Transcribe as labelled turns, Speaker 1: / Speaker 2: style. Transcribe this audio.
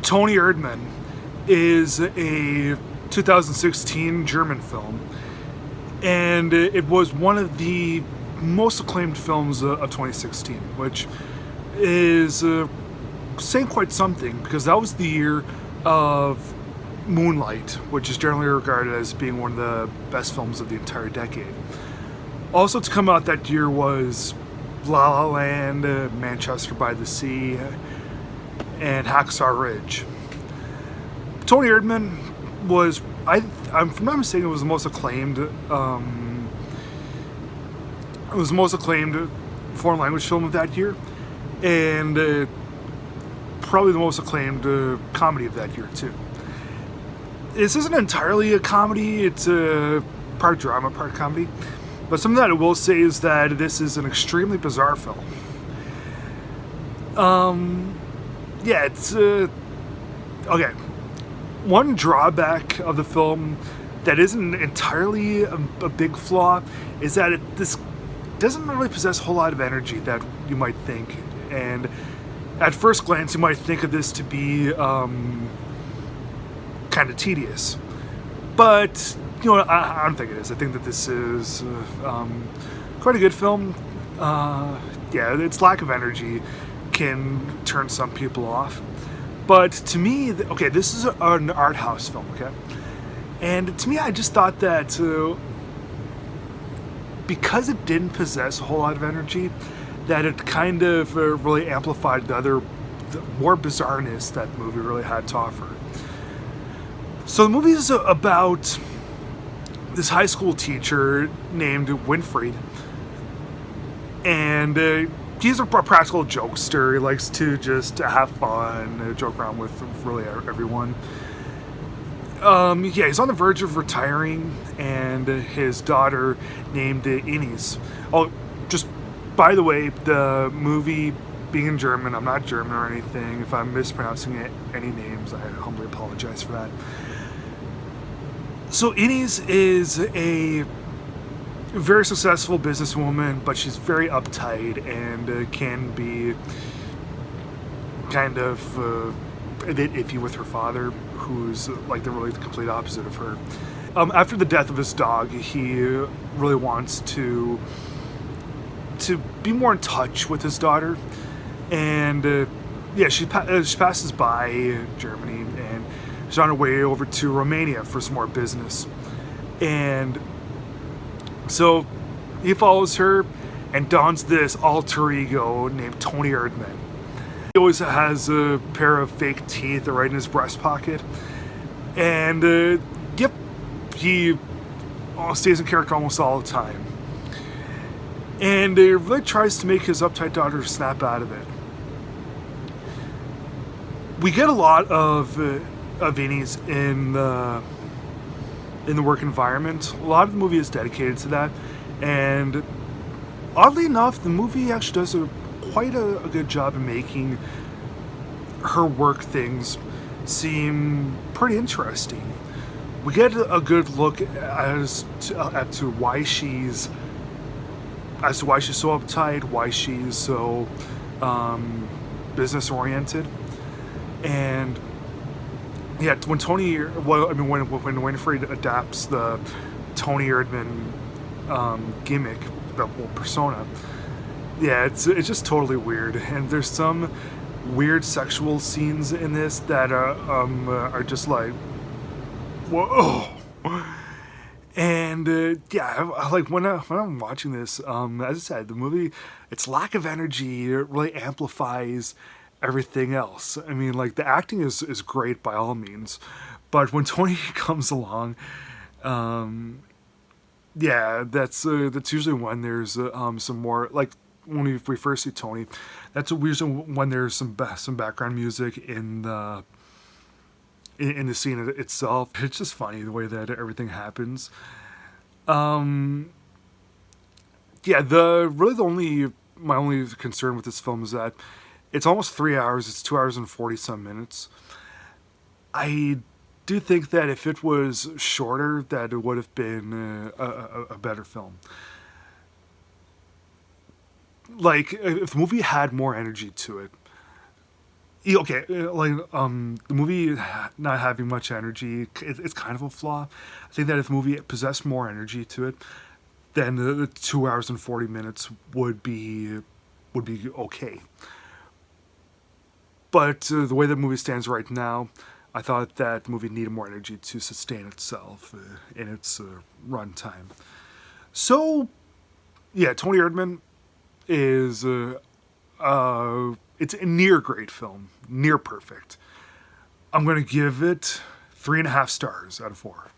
Speaker 1: Toni Erdmann is a 2016 German film, and it was one of the most acclaimed films of 2016, which is saying quite something, because that was the year of Moonlight, which is generally regarded as being one of the best films of the entire decade. Also to come out that year was La La Land, Manchester by the Sea, and Hacksaw Ridge. Toni Erdmann was, I'm if I'm not mistaken, it was the most acclaimed. It was the most acclaimed foreign language film of that year, and probably the most acclaimed comedy of that year too. This isn't entirely a comedy; it's a part drama, part comedy. But something that I will say is that this is an extremely bizarre film. Yeah, it's okay. One drawback of the film that isn't entirely a big flaw is that this doesn't really possess a whole lot of energy that you might think. And at first glance, you might think of this to be kind of tedious. But, you know, I don't think it is. I think that this is quite a good film. Yeah, its lack of energy can turn some people off. But to me, okay, this is an art house film, okay? And to me, I just thought that because it didn't possess a whole lot of energy, that it kind of really amplified the more bizarreness that the movie really had to offer. So the movie is about this high school teacher named Winfried, and he's a practical jokester. He likes to just have fun, joke around with really everyone. Yeah, he's on the verge of retiring, and his daughter named Ines. Oh, just by the way, the movie being in German, I'm not German or anything. If I'm mispronouncing any names, I humbly apologize for that. So Ines is a very successful businesswoman, but she's very uptight and can be kind of a bit iffy with her father, who's like the complete opposite of her. After the death of his dog, he really wants to be more in touch with his daughter, and yeah, she passes by Germany, and she's on her way over to Romania for some more business. And so he follows her and dons this alter ego named Toni Erdmann. He always has a pair of fake teeth right in his breast pocket. And yep, he stays in character almost all the time. And he really tries to make his uptight daughter snap out of it. We get a lot of Ines in the work environment. A lot of the movie is dedicated to that, and oddly enough, the movie actually does quite a good job of making her work things seem pretty interesting. We get a good look as to why she's so uptight, why she's so business oriented, and yeah, when Winfried adapts the Toni Erdmann gimmick, the whole persona, yeah, it's just totally weird. And there's some weird sexual scenes in this that are just like, whoa. And yeah, like when I'm watching this, as I said, the movie, its lack of energy, it really amplifies everything else. I mean, like, the acting is great by all means, but when Toni comes along, yeah, that's usually when there's some more, like, when we first see Toni, that's usually when there's some background music in the scene itself. It's just funny the way that everything happens. Yeah, my only concern with this film is that it's almost 3 hours. It's 2 hours and 40-some minutes. I do think that if it was shorter, that it would have been a better film. Like, if the movie had more energy to it, Okay, the movie not having much energy, it's kind of a flaw. I think that if the movie possessed more energy to it, then the 2 hours and 40 minutes would be okay. But the way the movie stands right now, I thought that the movie needed more energy to sustain itself in its runtime. So yeah, Tony Erdmann is it's a near great film, near perfect. I'm gonna give it 3.5 stars out of 4.